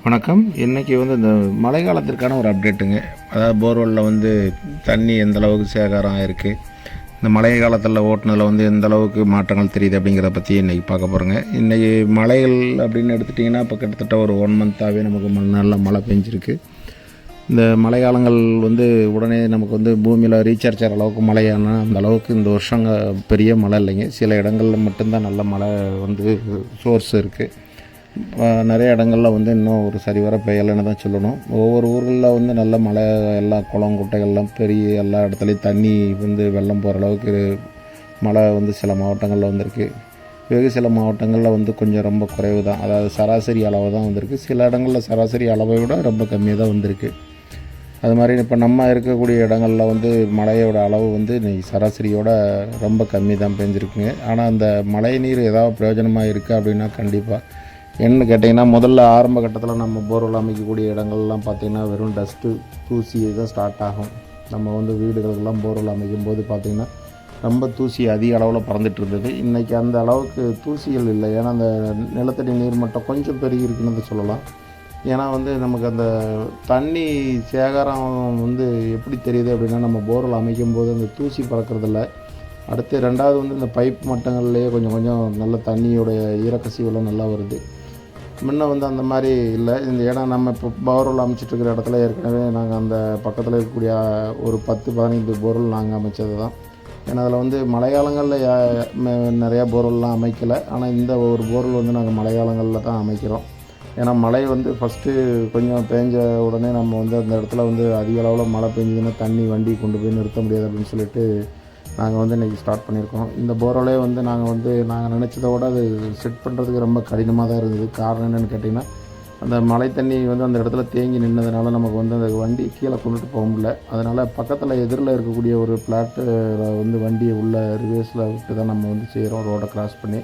வணக்கம். இன்றைக்கி இந்த மழை காலத்திற்கான ஒரு அப்டேட்டுங்க. அதாவது போர்வெல்லில் தண்ணி எந்த அளவுக்கு சேகாரம் ஆகிருக்கு, இந்த மழை காலத்தில் ஓட்டுனதில் எந்த அளவுக்கு மாற்றங்கள் தெரியுது அப்படிங்கிறத பற்றி இன்றைக்கி பார்க்க போகிறோங்க. இன்றைக்கி மழைகள் அப்படின்னு எடுத்துட்டிங்கன்னா இப்போ கிட்டத்தட்ட ஒரு 1 மந்த்தாகவே நமக்கு நல்ல மழை பெஞ்சிருக்கு. இந்த மழை காலங்கள் உடனே நமக்கு பூமியில் ரீசார்ஜ் ஆகிற அளவுக்கு மழையான அந்த அளவுக்கு இந்த வருஷங்க பெரிய மழை இல்லைங்க. சில இடங்களில் மட்டும்தான் நல்ல மழை சோர்ஸ் இருக்குது. நிறைய இடங்களில் இன்னும் ஒரு சரிவர பெய்யலைன்னு தான் சொல்லணும். ஒவ்வொரு ஊர்களில் நல்ல மழை, எல்லா குளம் குட்டைகள்லாம் பெரிய எல்லா இடத்துலையும் தண்ணி வெள்ளம் போகிற அளவுக்கு மழை சில மாவட்டங்களில் வந்திருக்கு. வெகு சில மாவட்டங்களில் கொஞ்சம் ரொம்ப குறைவு தான், அதாவது சராசரி அளவு தான் வந்திருக்கு. சில இடங்களில் சராசரி அளவை விட ரொம்ப கம்மியாக தான் வந்திருக்கு. அது மாதிரி இப்போ நம்ம இருக்கக்கூடிய இடங்களில் மழையோட அளவு இன்னைக்கு சராசரியோட ரொம்ப கம்மி தான் பெஞ்சிருக்குங்க. ஆனால் அந்த மழை நீர் ஏதாவது பிரயோஜனமாக இருக்குது அப்படின்னா கண்டிப்பாக என்ன கேட்டிங்கன்னா, முதல்ல ஆரம்ப கட்டத்தில் நம்ம போர்வெல் அமைக்கக்கூடிய இடங்கள்லாம் பார்த்திங்கன்னா வெறும் டஸ்ட்டு தூசி தான் ஸ்டார்ட் ஆகும். நம்ம வீடுகளுக்கெல்லாம் போர்வெல் அமைக்கும் போது பார்த்திங்கன்னா ரொம்ப தூசி அதிக அளவில் பறந்துட்டு இருந்தது. இன்றைக்கி அந்த அளவுக்கு தூசிகள் இல்லை. ஏன்னா அந்த நிலத்தடி நீர் மட்டம் கொஞ்சம் பெருகி இருக்குன்னு சொல்லலாம். ஏன்னா நமக்கு அந்த தண்ணி சேகாரம் எப்படி தெரியுது அப்படின்னா, நம்ம போர்வெல் அமைக்கும் போது அந்த தூசி பறக்கிறதில்ல. அடுத்து ரெண்டாவது இந்த பைப் மட்டங்கள்லேயே கொஞ்சம் கொஞ்சம் நல்ல தண்ணியோடைய ஈரக்கசிவெல்லாம் நல்லா வருது. முன்ன அந்த மாதிரி இல்லை. இந்த இடம் நம்ம இப்போ போர்வெல் அமைச்சிட்ருக்கிற இடத்துல ஏற்கனவே நாங்கள் அந்த பக்கத்தில் இருக்கக்கூடிய ஒரு 10-15 போர்வெல் நாங்கள் அமைச்சது தான். ஏன்னா அதில் மழை காலங்களில் நிறையா போர்வெல்லாம் அமைக்கலை. ஆனால் இந்த ஒரு போர்வெல் நாங்கள் மழை காலங்களில் தான் அமைக்கிறோம். ஏன்னா மழை ஃபஸ்ட்டு கொஞ்சம் பேஞ்ச உடனே நம்ம அந்த இடத்துல அதிக அளவில் மழை பெஞ்சதுன்னா தண்ணி வண்டி கொண்டு போய் நிறுத்த முடியாது அப்படின்னு சொல்லிட்டு நாங்கள் இன்றைக்கி ஸ்டார்ட் பண்ணியிருக்கோம். இந்த போர்வெல்லே நாங்கள் நினச்சதை விட அது செட் பண்ணுறதுக்கு ரொம்ப கடினமாக தான் இருந்தது. காரணம் என்னென்னு கேட்டிங்கன்னா, அந்த மழை தண்ணி அந்த இடத்துல தேங்கி நின்றதுனால நமக்கு அந்த வண்டி கீழே கொண்டுட்டு போக முடியல. அதனால் பக்கத்தில் எதிரில் இருக்கக்கூடிய ஒரு பிளாட்டில் வண்டியை உள்ள ரிவேர்ஸில் விட்டு தான் நம்ம செய்கிறோம், ரோடை கிராஸ் பண்ணி.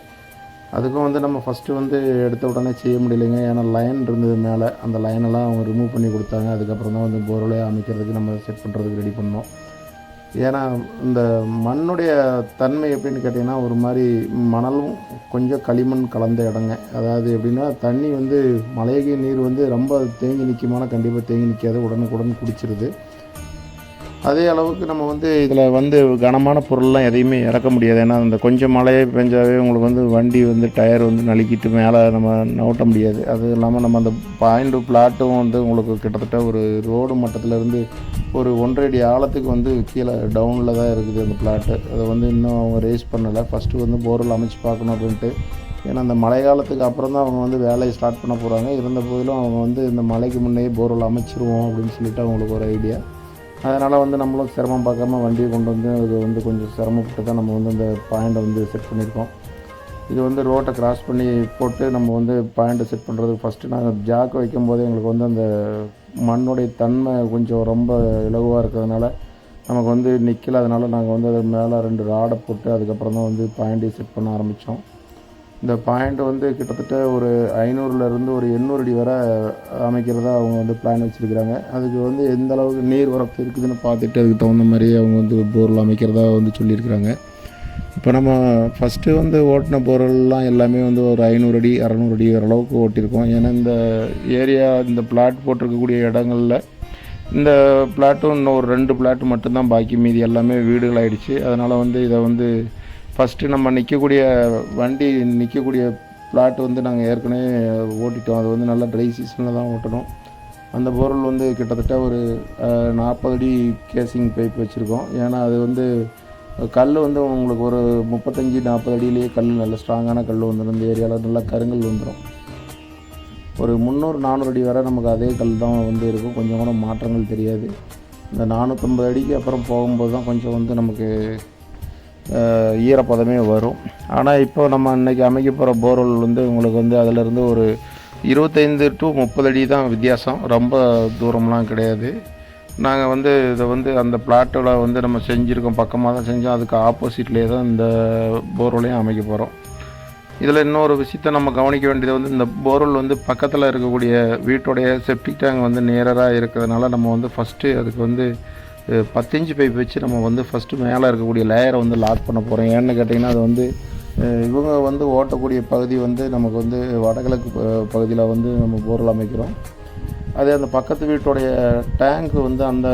அதுக்கும் நம்ம ஃபஸ்ட்டு எடுத்த உடனே செய்ய முடியலைங்க. ஏன்னா லைன் இருந்தது மேலே, அந்த லைனெல்லாம் அவங்க ரிமூவ் பண்ணி கொடுத்தாங்க. அதுக்கப்புறம் தான் போர்வெல்லே அமைக்கிறதுக்கு நம்ம செட் பண்ணுறதுக்கு ரெடி பண்ணோம். ஏன்னா இந்த மண்ணுடைய தன்மை எப்படின்னு கேட்டிங்கன்னா, ஒரு மாதிரி மணலும் கொஞ்சம் களிமண் கலந்த இடங்க. அதாவது எப்படின்னா, தண்ணி மழைக்கு நீர் ரொம்ப தேங்கி நிற்குமான கண்டிப்பாக தேங்கி நிற்காது, உடனுக்குடன் குடிச்சிருது. அதே அளவுக்கு நம்ம இதில் கனமான பொருள்லாம் எதையுமே இறக்க முடியாது. ஏன்னா அந்த கொஞ்சம் மழையே பெஞ்சாவே உங்களுக்கு வண்டி டயர் நழுக்கிட்டு மேலே நம்ம நவுட்ட முடியாது. அது இல்லாமல் நம்ம அந்த பிளாட்டும் உங்களுக்கு கிட்டத்தட்ட ஒரு ரோடு மட்டத்திலேருந்து ஒரு 1.5 அடி ஆழத்துக்கு கீழே டவுனில் தான் இருக்குது அந்த பிளாட்டு. அதை இன்னும் அவங்க ரேஸ் பண்ணலை. ஃபஸ்ட்டு போர்வெல் அமைச்சு பார்க்கணும் அப்படின்ட்டு. ஏன்னா அந்த மழை காலத்துக்கு அப்புறம் தான் அவங்க வேலையை ஸ்டார்ட் பண்ண போகிறாங்க. இருந்த போதிலும் அவங்க இந்த மழைக்கு முன்னே போர்வெல் அமைச்சிருவோம் அப்படின்னு சொல்லிட்டு அவங்களுக்கு ஒரு ஐடியா. அதனால் நம்மளும் சிரமம் பார்க்காம வண்டியை கொண்டு அது கொஞ்சம் சிரமப்பட்டு தான் நம்ம அந்த பாயிண்ட்டை செட் பண்ணியிருக்கோம். இது ரோட்டை கிராஸ் பண்ணி போட்டு நம்ம பாயிண்ட்டை செட் பண்ணுறதுக்கு ஃபஸ்ட்டு நாங்கள் ஜாக்கு வைக்கும் போதே எங்களுக்கு அந்த மண்ணுடைய தன்மை கொஞ்சம் ரொம்ப இலகுவாக இருக்கிறதுனால நமக்கு நிற்கல. அதனால் நாங்கள் அது மேலே 2 ராடை போட்டு அதுக்கப்புறம் தான் பாயிண்ட்டை செட் பண்ண ஆரம்பித்தோம். இந்த பாயிண்ட் கிட்டத்தட்ட ஒரு 500லேருந்து ஒரு 800 அடி வரை அமைக்கிறதா அவங்க பிளான் வச்சுருக்கிறாங்க. அதுக்கு எந்த அளவுக்கு நீர் வரப்பு இருக்குதுன்னு பார்த்துட்டு அதுக்கு தகுந்த மாதிரி அவங்க போர்வெல் அமைக்கிறதா சொல்லியிருக்கிறாங்க. இப்போ நம்ம ஃபஸ்ட்டு ஓட்டின போர்வெல்லாம் எல்லாமே ஒரு 500 அடி 600 அடி அளவுக்கு ஓட்டியிருக்கோம். ஏன்னா இந்த ஏரியா இந்த பிளாட் போட்டிருக்கக்கூடிய இடங்களில் இந்த பிளாட்டும் இன்னும் ஒரு 2 பிளாட் மட்டும்தான் பாக்கி, மீதி எல்லாமே வீடுகள் ஆகிடுச்சு. அதனால் இதை ஃபஸ்ட்டு நம்ம வண்டி நிற்கக்கூடிய பிளாட் நாங்கள் ஏற்கனவே ஓட்டிட்டோம். அது நல்லா ட்ரை சீசனில் தான் ஓட்டணும். அந்த போர்வெல் கிட்டத்தட்ட ஒரு 40 அடி கேசிங் பைப் வச்சுருக்கோம். ஏன்னா அது கல் உங்களுக்கு ஒரு 35-40 அடியிலேயே கல் நல்ல ஸ்ட்ராங்கான கல் வந்துடும். இந்த ஏரியாவில் நல்லா கருங்கல் வந்துடும். ஒரு 300-400 அடி வரை நமக்கு அதே கல் தான் இருக்கும். கொஞ்சம் கூட மாற்றங்கள் தெரியாது. இந்த 450 அடிக்கு அப்புறம் போகும்போது தான் கொஞ்சம் நமக்கு ஈரப்பதமே வரும். ஆனால் இப்போ நம்ம இன்றைக்கி அமைக்க போகிற போர்வெல் உங்களுக்கு அதிலேருந்து ஒரு 25-30 அடி தான் வித்தியாசம். ரொம்ப தூரம்லாம் கிடையாது. நாங்கள் இதை அந்த பிளாட்டில் நம்ம செஞ்சுருக்கோம், பக்கமாக தான் செஞ்சோம். அதுக்கு ஆப்போசிட்லேயே தான் இந்த போர்வெல்லையும் அமைக்க போகிறோம். இதில் இன்னொரு விஷயத்தை நம்ம கவனிக்க வேண்டியது இந்த போர்வெல் பக்கத்தில் இருக்கக்கூடிய வீட்டுடைய செப்டிக் டேங்க் நேராக இருக்கிறதுனால நம்ம ஃபஸ்ட்டு அதுக்கு 10 இன்ச் பைப் வச்சு நம்ம ஃபஸ்ட்டு மேலே இருக்கக்கூடிய லேயரை லாக் பண்ண போகிறோம். ஏன்னு கேட்டிங்கன்னா அது இவங்க வந்து ஓட்டக்கூடிய பகுதி வந்து நமக்கு வந்து வடகிழக்கு பகுதியில் வந்து நம்ம போர்வெல் அமைக்கிறோம். அதே அந்த பக்கத்து வீட்டுடைய டேங்க் வந்து அந்த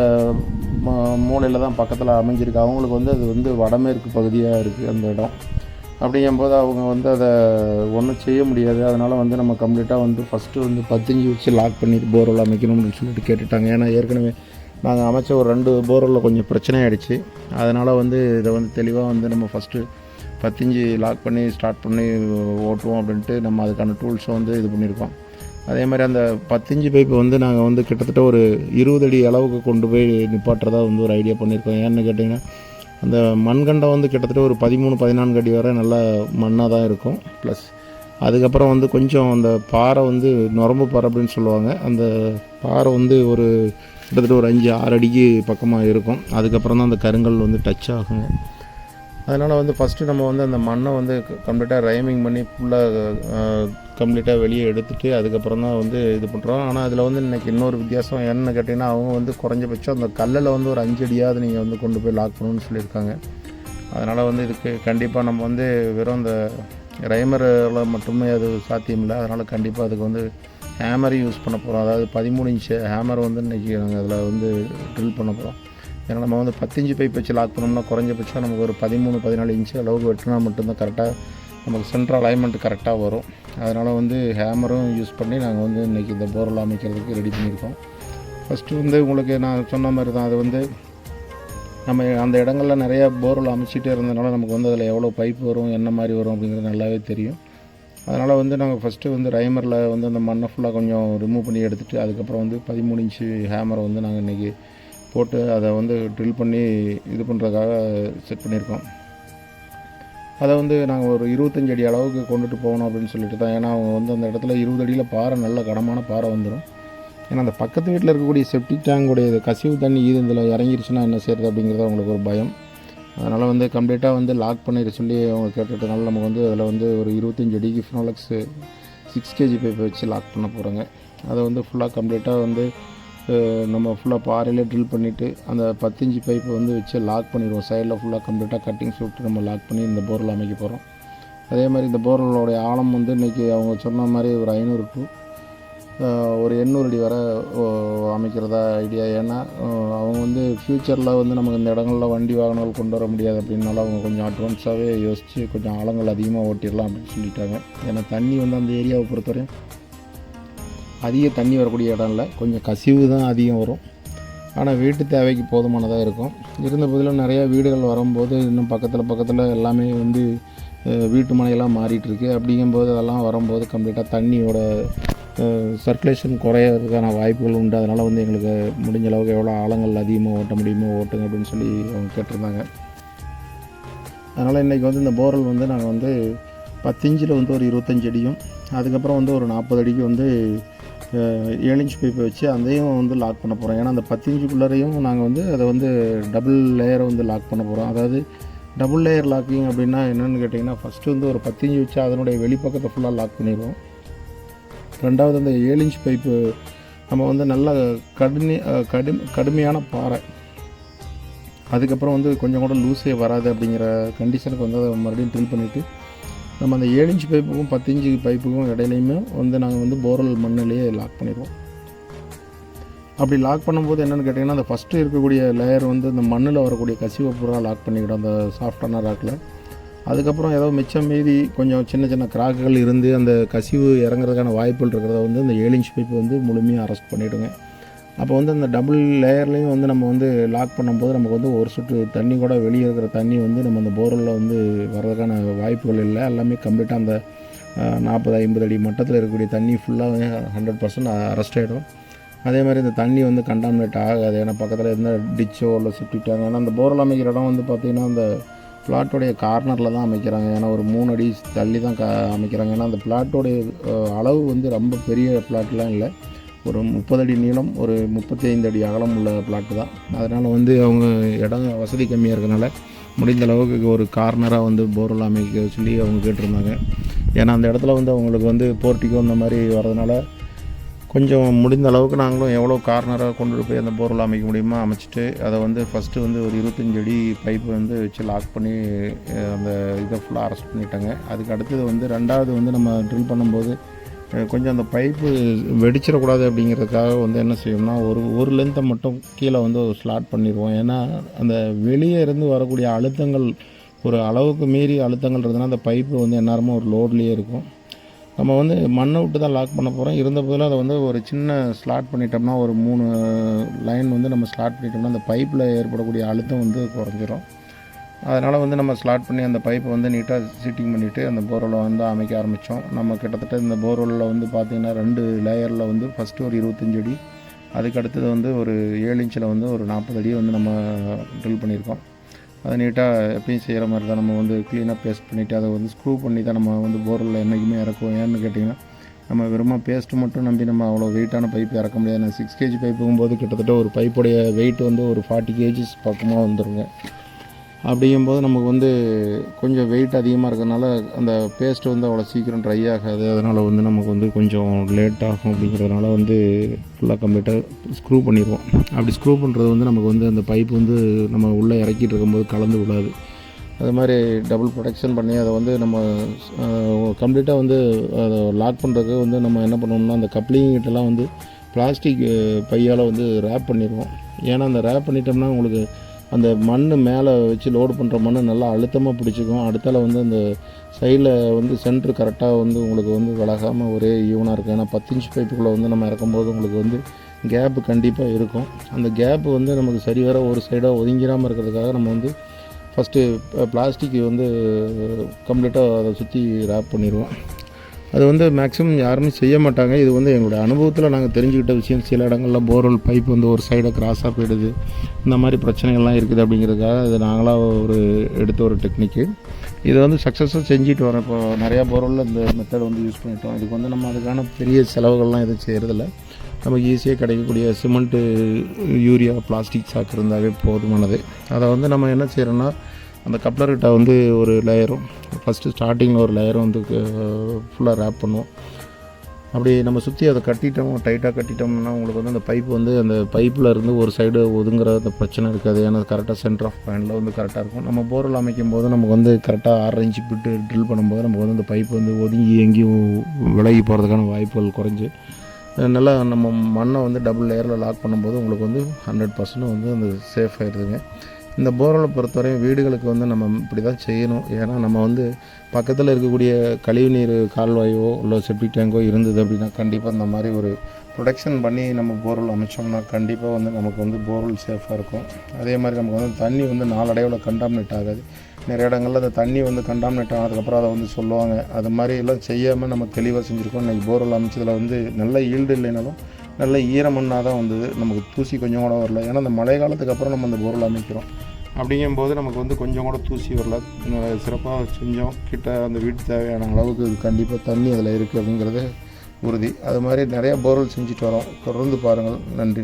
மூலையில் தான் பக்கத்தில் அமைஞ்சிருக்கு. அவங்களுக்கு வந்து அது வந்து வடமேற்கு பகுதியாக இருக்குது அந்த இடம். அப்படிங்கும்போது அவங்க வந்து அதை ஒன்றும் செய்ய முடியாது. அதனால் வந்து நம்ம கம்ப்ளீட்டாக வந்து ஃபஸ்ட்டு வந்து 10 இன்ச் வச்சு லாக் பண்ணிட்டு போர்வெல் அமைக்கணும் அப்படின்னு சொல்லிட்டு கேட்டுட்டாங்க. ஏன்னா ஏற்கனவே நாங்கள் அமைச்ச ஒரு 2 போர்வெல்லில் கொஞ்சம் பிரச்சனை ஆகிடுச்சு. அதனால் வந்து இதை வந்து தெளிவாக வந்து நம்ம ஃபஸ்ட்டு 10 இன்ச் லாக் பண்ணி ஸ்டார்ட் பண்ணி ஓட்டுவோம் அப்படின்ட்டு நம்ம அதுக்கான டூல்ஸை வந்து இது பண்ணியிருக்கோம். அதே மாதிரி அந்த 10 இன்ச் பைப்பை வந்து நாங்கள் வந்து கிட்டத்தட்ட ஒரு 20 அடி அளவுக்கு கொண்டு போய் நிப்பாட்டுறதா வந்து ஒரு ஐடியா பண்ணியிருக்கோம். ஏன்னு கேட்டிங்கன்னா அந்த மண்கண்டம் வந்து கிட்டத்தட்ட ஒரு 13-14 அடி வரை நல்ல மண்ணாக தான் இருக்கும். ப்ளஸ் அதுக்கப்புறம் வந்து கொஞ்சம் அந்த பாறை வந்து நொரம்பு பாறை அப்படின்னு சொல்லுவாங்க. அந்த பாறை வந்து ஒரு கிட்டத்தட்ட ஒரு 5-6 அடிக்கு பக்கமாக இருக்கும். அதுக்கப்புறம் தான் அந்த கருங்கல் வந்து டச் ஆகுங்க. அதனால் வந்து ஃபஸ்ட்டு நம்ம வந்து அந்த மண்ணை வந்து கம்ப்ளீட்டாக ரைமிங் பண்ணி ஃபுல்லாக கம்ப்ளீட்டாக வெளியே எடுத்துகிட்டு அதுக்கப்புறம் தான் வந்து இது பண்ணுறோம். ஆனால் அதில் வந்து இன்றைக்கி இன்னொரு வித்தியாசம் என்னென்னு கேட்டிங்கன்னா, அவங்க வந்து குறைஞ்சபட்சம் அந்த கல்லில் வந்து ஒரு 5 அடியாவது நீங்கள் வந்து கொண்டு போய் லாக் பண்ணணும்னு சொல்லியிருக்காங்க. அதனால் வந்து இதுக்கு கண்டிப்பாக நம்ம வந்து வெறும் அந்த ரைமரில் மட்டுமே அது சாத்தியம் இல்லை. அதனால் கண்டிப்பாக அதுக்கு வந்து ஹேமரையும் யூஸ் பண்ண போகிறோம். அதாவது 13 இன்ச் ஹேமர் வந்து இன்றைக்கி நாங்கள் அதில் வந்து ட்ரில் பண்ண போகிறோம். ஏன்னா நம்ம வந்து 10 இன்ச் பைப் வச்சு லாக் பண்ணோம்னா குறைஞ்சபட்சம் நமக்கு ஒரு 13-14 இன்ச்சு அளவுக்கு வெட்டினா மட்டும்தான் கரெக்டாக நமக்கு சென்ட்ரல் அலைன்மெண்ட் கரெக்டாக வரும். அதனால் வந்து ஹேமரும் யூஸ் பண்ணி நாங்கள் வந்து இன்றைக்கி இந்த போர்வெல் அமைக்கிறதுக்கு ரெடி பண்ணியிருக்கோம். ஃபஸ்ட்டு வந்து உங்களுக்கு நான் சொன்ன மாதிரி தான், அது வந்து நம்ம அந்த இடங்களில் நிறையா போர்வெல் அமைச்சிட்டே இருந்ததுனால நமக்கு வந்து அதில் எவ்வளோ பைப் வரும், என்ன மாதிரி வரும் அப்படிங்கிறது நல்லாவே தெரியும். அதனால் வந்து நாங்கள் ஃபஸ்ட்டு வந்து ரைமரில் வந்து அந்த மண்ணை ஃபுல்லாக கொஞ்சம் ரிமூவ் பண்ணி எடுத்துகிட்டு அதுக்கப்புறம் வந்து 13 இன்ச்சு ஹேமரை வந்து நாங்கள் இன்றைக்கி போட்டு அதை வந்து ட்ரில் பண்ணி இது பண்ணுறதுக்காக செட் பண்ணியிருக்கோம். அதை வந்து நாங்கள் ஒரு 25 அடி அளவுக்கு கொண்டுட்டு போகணும் அப்படின்னு சொல்லிட்டு தான். ஏன்னா அவங்க வந்து அந்த இடத்துல 20 அடியில் பாறை நல்ல கனமான பாறை வந்துடும். ஏன்னா அந்த பக்கத்து வீட்டில் இருக்கக்கூடிய செப்டிக் டேங்குடைய கசிவு தண்ணி இதில் இறங்கிருச்சுன்னா என்ன செய்கிறது அப்படிங்கிறது அவங்களுக்கு ஒரு பயம். அதனால் வந்து கம்ப்ளீட்டாக வந்து லாக் பண்ணிட சொல்லி அவங்க கேட்டுட்டனால நமக்கு வந்து அதில் வந்து ஒரு 25 அடிக்கு ஃபினோலெக்ஸ் 6 kg பைப்பை வச்சு லாக் பண்ண போகிறோங்க. அதை வந்து ஃபுல்லாக கம்ப்ளீட்டாக வந்து நம்ம ஃபுல்லாக பாறையிலே ட்ரில் பண்ணிவிட்டு அந்த 10 இன்ச் பைப்பை வந்து வச்சு லாக் பண்ணிடுவோம். சைடில் ஃபுல்லாக கம்ப்ளீட்டாக கட்டிங்ஸ் விட்டு நம்ம லாக் பண்ணி இந்த போர்வெல் அமைக்க போகிறோம். அதே மாதிரி இந்த போர்வெல்லோடைய ஆழம் வந்து இன்றைக்கி அவங்க சொன்ன மாதிரி ஒரு 500 to ஒரு 800 அடி வரை அமைக்கிறதா ஐடியா. ஏன்னா அவங்க வந்து ஃப்யூச்சரில் வந்து நமக்கு இந்த இடங்களில் வண்டி வாகனங்கள் கொண்டு வர முடியாது அப்படின்னால அவங்க கொஞ்சம் அட்வான்ஸாகவே யோசித்து கொஞ்சம் ஆழங்கள் அதிகமாக ஓட்டிடலாம் அப்படின்னு சொல்லிட்டாங்க. ஏன்னா தண்ணி வந்து அந்த ஏரியாவை பொறுத்தவரையும் அதிக தண்ணி வரக்கூடிய இடம் இல்லை, கொஞ்சம் கசிவு தான் அதிகம் வரும். ஆனால் வீட்டு தேவைக்கு போதுமானதாக இருக்கும். இருந்த போதிலும் நிறையா வீடுகள் வரும்போது இன்னும் பக்கத்தில் எல்லாமே வந்து வீட்டு மனையெல்லாம் மாறிட்டுருக்கு. அப்படிங்கும்போது அதெல்லாம் வரும்போது கம்ப்ளீட்டாக தண்ணியோட சர்க்குலேஷன் குறையிறதுக்கான வாய்ப்புகள் உண்டு. அதனால் வந்து எங்களுக்கு முடிஞ்ச அளவுக்கு எவ்வளோ ஆழங்கள் அதிகமாக ஓட்ட முடியுமோ ஓட்டுங்க அப்படின்னு சொல்லி அவங்க கேட்டிருந்தாங்க. அதனால் இன்றைக்கி வந்து இந்த போர்வெல் வந்து நாங்கள் வந்து 10 இன்ச்சில் வந்து ஒரு 25 அடியும் அதுக்கப்புறம் வந்து ஒரு 40 அடிக்கு வந்து 7 இன்ச் பைப்பை வச்சு அதையும் வந்து லாக் பண்ண போகிறோம். ஏன்னா அந்த 10 இன்ச்சுக்குள்ளரையும் நாங்கள் வந்து அதை வந்து டபுள் லேயரை வந்து லாக் பண்ண போகிறோம். அதாவது டபுள் லேயர் லாக்கிங் அப்படின்னா என்னென்னு கேட்டிங்கன்னா, ஃபஸ்ட்டு வந்து ஒரு 10 இன்ச் வச்சு அதனுடைய வெளிப்பக்கத்தை ஃபுல்லாக லாக் பண்ணிடுவோம். ரெண்டாவது அந்த 7 இன்ச் பைப்பு நம்ம வந்து நல்ல கடுமையான பாறை, அதுக்கப்புறம் வந்து கொஞ்சம் கூட லூஸே வராது அப்படிங்கிற கண்டிஷனுக்கு வந்து அதை மறுபடியும் ட்ரில் பண்ணிவிட்டு நம்ம அந்த 7 இன்ச் பைப்புக்கும் 10 இன்ச்சு பைப்புக்கும் இடையிலையுமே வந்து நாங்கள் வந்து போர்வெல் மண்ணிலேயே லாக் பண்ணிடுவோம். அப்படி லாக் பண்ணும்போது என்னென்னு கேட்டிங்கன்னா, அந்த ஃபஸ்ட்டு இருக்கக்கூடிய லேயர் வந்து இந்த மண்ணில் வரக்கூடிய கசிவை பூரா லாக் பண்ணிக்கிடும் அந்த சாஃப்டான ராக்கில். அதுக்கப்புறம் ஏதோ மிச்சம் மீதி கொஞ்சம் சின்ன சின்ன கிராக்குகள் இருந்து அந்த கசிவு இறங்குறதுக்கான வாய்ப்புகள் இருக்கிறத வந்து அந்த 7 இன்ச் பைப்பு வந்து முழுமையாக அரெஸ்ட் பண்ணிவிடுங்க. அப்போ வந்து அந்த டபுள் லேயர்லேயும் வந்து நம்ம வந்து லாக் பண்ணும்போது நமக்கு வந்து ஒரு சொட்டு தண்ணி கூட வெளியே இருக்கிற தண்ணி வந்து நம்ம அந்த போர்வெல்லில் வந்து வர்றதுக்கான வாய்ப்புகள் இல்லை. எல்லாமே கம்ப்ளீட்டாக அந்த 40-50 அடி மட்டத்தில் இருக்கக்கூடிய தண்ணி ஃபுல்லாக 100% அரெஸ்ட் ஆகிடும். அதே மாதிரி இந்த தண்ணி வந்து கண்டாமினேட் ஆகாது. ஏன்னா பக்கத்தில் எந்த டிச்சோ இல்லை சுட்டிட்டாங்க. ஏன்னா அந்த போர்வெல் அமைக்கிற இடம் வந்து பார்த்திங்கன்னா அந்த பிளாட்டோடைய கார்னரில் தான் அமைக்கிறாங்க. ஏன்னா ஒரு 3 அடி தள்ளி தான் அமைக்கிறாங்க. ஏன்னா அந்த பிளாட்டோடைய அளவு வந்து ரொம்ப பெரிய பிளாட்லாம் இல்லை, ஒரு 30 அடி நீளம், ஒரு 35 அடி அகலம் உள்ள பிளாட்டு தான். அதனால் வந்து அவங்க இடம் வசதி கம்மியாக இருக்கனால முடிந்த அளவுக்கு ஒரு கார்னராக வந்து போர்வெல் அமைக்க சொல்லி அவங்க கேட்டிருந்தாங்க. ஏன்னா அந்த இடத்துல வந்து அவங்களுக்கு வந்து போர்ட்டிக்கோ இந்த மாதிரி வரதுனால கொஞ்சம் முடிந்த அளவுக்கு நாங்களும் எவ்வளோ கார்னராக கொண்டு போய் அந்த போர்வெல் அமைக்க முடியுமோ அமைச்சிட்டு அதை வந்து ஃபஸ்ட்டு வந்து ஒரு 25 அடி பைப்பு வந்து வச்சு லாக் பண்ணி அந்த இதை ஃபுல்லாக அரெஸ்ட் பண்ணிட்டாங்க. அதுக்கு அடுத்தது வந்து ரெண்டாவது வந்து நம்ம ட்ரில் பண்ணும்போது கொஞ்சம் அந்த பைப்பு வெடிச்சிடக்கூடாது அப்படிங்கிறதுக்காக வந்து என்ன செய்யணும்னா ஒரு லென்த்தை மட்டும் கீழே வந்து ஒரு ஸ்லாட் பண்ணிடுவோம். ஏன்னா அந்த வெளியே இருந்து வரக்கூடிய அழுத்தங்கள் ஒரு அளவுக்கு மீறி அழுத்தங்கள் இருந்ததுன்னா அந்த பைப்பு வந்து எந்நேரமும் ஒரு லோட்லேயே இருக்கும். நம்ம வந்து மண்ணை விட்டு தான் லாக் பண்ண போகிறோம். இருந்த போதில் அதை வந்து ஒரு சின்ன ஸ்லாட் பண்ணிட்டோம்னா ஒரு 3 லைன் வந்து நம்ம ஸ்லாட் பண்ணிட்டோம்னா அந்த பைப்பில் ஏற்படக்கூடிய அழுத்தம் வந்து குறைஞ்சிரும். அதனால் வந்து நம்ம ஸ்லாட் பண்ணி அந்த பைப்பை வந்து நீட்டாக சீட்டிங் பண்ணிவிட்டு அந்த போர்வெல்லை வந்து அமைக்க ஆரம்பித்தோம். நம்ம கிட்டத்தட்ட இந்த போர்வெல்லில் வந்து பார்த்திங்கன்னா 2 லேயரில் வந்து ஃபஸ்ட்டு ஒரு 25 அடி, அதுக்கு அடுத்தது வந்து ஒரு 7 இன்ச்சில் வந்து ஒரு 40 அடியை வந்து நம்ம ட்ரில் பண்ணியிருக்கோம். அதை நீட்டாக எப்பயும் செய்கிற மாதிரி தான் நம்ம வந்து க்ளீனாக பேஸ்ட் பண்ணிவிட்டு அதை வந்து ஸ்க்ரூ பண்ணி தான் நம்ம வந்து போர்வெல்லில் என்றைக்குமே இறக்குவோம். ஏன்னு கேட்டிங்கன்னா நம்ம வெறும் பேஸ்ட்டு மட்டும் நம்பி நம்ம அவ்வளோ வெயிட்டான பைப்பு இறக்க முடியாது. நான் 6 kg பைப்புங்கும்போது கிட்டத்தட்ட ஒரு பைப்புடைய வெயிட் வந்து ஒரு 40 kgs பக்கமாக வந்துடுங்க. அப்படிங்கும்போது நமக்கு வந்து கொஞ்சம் வெயிட் அதிகமாக இருக்கிறதுனால அந்த பேஸ்ட்டு வந்து அவ்வளோ சீக்கிரம் ட்ரை ஆகாது. அதனால் வந்து நமக்கு வந்து கொஞ்சம் லேட் ஆகும். அப்படிங்கிறதுனால வந்து ஃபுல்லாக கம்ப்ளீட்டாக ஸ்க்ரூ பண்ணிடுவோம். அப்படி ஸ்க்ரூ பண்ணுறது வந்து நமக்கு வந்து அந்த பைப் வந்து நம்ம உள்ளே இறக்கிட்டு இருக்கும்போது கலந்து விடாது. அது மாதிரி டபுள் ப்ரொடெக்ஷன் பண்ணி அதை வந்து நம்ம கம்ப்ளீட்டாக வந்து அதை லாக் பண்ணுறதுக்கு வந்து நம்ம என்ன பண்ணோம்னா அந்த கப்ளிங்கிட்டெல்லாம் வந்து பிளாஸ்டிக் பையால் வந்து ரேப் பண்ணிடுவோம். ஏன்னா அந்த ரேப் பண்ணிட்டோம்னா உங்களுக்கு அந்த மண் மேலே வச்சு லோடு பண்ணுற மண் நல்லா அழுத்தமாக பிடிச்சிக்கும். அடுத்தால வந்து அந்த சைடில் வந்து சென்ட்ரு கரெக்டாக வந்து உங்களுக்கு வந்து விலகாமல் ஒரே ஈவனாக இருக்கும். ஏன்னா 10 இன்ச் பைப்புக்குள்ளே வந்து நம்ம இறக்கும்போது உங்களுக்கு வந்து கேப்பு கண்டிப்பாக இருக்கும். அந்த கேப்பு வந்து நமக்கு சரி வர ஒரு சைடாக ஒதுங்கிடாமல் இருக்கிறதுக்காக நம்ம வந்து ஃபஸ்ட்டு பிளாஸ்டிக் வந்து கம்ப்ளீட்டாக அதை சுற்றி ரேப் பண்ணிடுவோம். அது வந்து மேக்ஸிமம் யாருமே செய்ய மாட்டாங்க. இது வந்து எங்களுடைய அனுபவத்தில் நாங்கள் தெரிஞ்சுக்கிட்ட விஷயம். சில இடங்களில் போர்வெல் பைப் வந்து ஒரு சைடை கிராஸாக போயிடுது, இந்த மாதிரி பிரச்சனைகள்லாம் இருக்குது. அப்படிங்கிறதுக்காக இது நாங்களாக எடுத்த ஒரு டெக்னிக்கு. இதை வந்து சக்ஸஸாக செஞ்சுட்டு வரோம். இப்போ நிறையா போர்வெல்லில் இந்த மெத்தட் வந்து யூஸ் பண்ணிட்டோம். இதுக்கு வந்து நம்ம அதுக்கான பெரிய செலவுகள்லாம் எதுவும் செய்கிறதில்ல. நமக்கு ஈஸியாக கிடைக்கக்கூடிய சிமெண்ட்டு, யூரியா, பிளாஸ்டிக் சாக்கு இருந்தாவே போதுமானது. அதை வந்து நம்ம என்ன செய்கிறோன்னா அந்த கப்ளர்கிட்ட வந்து ஒரு லேயரும் ஃபஸ்ட்டு ஸ்டார்டிங்கில் ஒரு லேயரும் வந்து ஃபுல்லாக ரேப் பண்ணுவோம். அப்படி நம்ம சுற்றி அதை கட்டிட்டோம், டைட்டாக கட்டிட்டோம்னா உங்களுக்கு வந்து அந்த பைப் வந்து அந்த பைப்பில் இருந்து ஒரு சைடு ஒதுங்குற அந்த பிரச்சனை இருக்காது. ஏன்னா கரெக்டாக சென்டர் ஆஃப் பாயிண்டில் வந்து கரெக்டாக இருக்கும். நம்ம போர்வெல் அமைக்கும் போது நமக்கு வந்து கரெக்டாக 6 இன்ச்சு பிட்டு ட்ரில் பண்ணும்போது நமக்கு வந்து அந்த பைப் வந்து ஒதுங்கி எங்கேயும் விலகி போகிறதுக்கான வாய்ப்புகள் குறைஞ்சி நல்லா நம்ம மண்ணை வந்து டபுள் லேயரில் லாக் பண்ணும்போது உங்களுக்கு வந்து 100% வந்து அந்த சேஃப் ஆகிடுதுங்க. இந்த போர்வெல்லை பொறுத்தவரையும் வீடுகளுக்கு வந்து நம்ம இப்படி தான் செய்யணும். ஏன்னா நம்ம வந்து பக்கத்தில் இருக்கக்கூடிய கழிவுநீர் கால்வாயோ இல்லை செப்டிக் டேங்கோ இருந்தது அப்படின்னா கண்டிப்பாக இந்த மாதிரி ஒரு ப்ரொடெக்ஷன் பண்ணி நம்ம போர்வெல் அமைச்சோம்னா கண்டிப்பாக வந்து நமக்கு வந்து போர்வெல் சேஃபாக இருக்கும். அதே மாதிரி நமக்கு வந்து தண்ணி வந்து நாளடைவில் கண்டாமினேட் ஆகாது. நிறைய இடங்களில் அந்த தண்ணி வந்து கண்டாமினேட் ஆனதுக்கப்புறம் அதை வந்து சொல்லுவாங்க. அது மாதிரி எல்லாம் செய்யாமல் நம்ம தெளிவாக செஞ்சுருக்கோம். இன்றைக்கி போர்வெல் அமைச்சதில் வந்து நல்ல ஈல்டு இல்லைனாலும் நல்ல ஈரமண்ணாக தான் வந்தது. நமக்கு தூசி கொஞ்சம் கூட வரல. ஏன்னா அந்த மழை காலத்துக்கு அப்புறம் நம்ம அந்த போர்வெல் அமைக்கிறோம். அப்படிங்கும்போது நமக்கு வந்து கொஞ்சம் கூட தூசி வரல. சிறப்பாக செஞ்சோம். கிட்ட அந்த வீட்டு தேவையான அளவுக்கு கண்டிப்பாக தண்ணி அதில் இருக்குது அப்படிங்கிறது உறுதி. அது மாதிரி நிறையா போர்வெல் செஞ்சுட்டு வரோம். தொடர்ந்து பாருங்கள். நன்றி.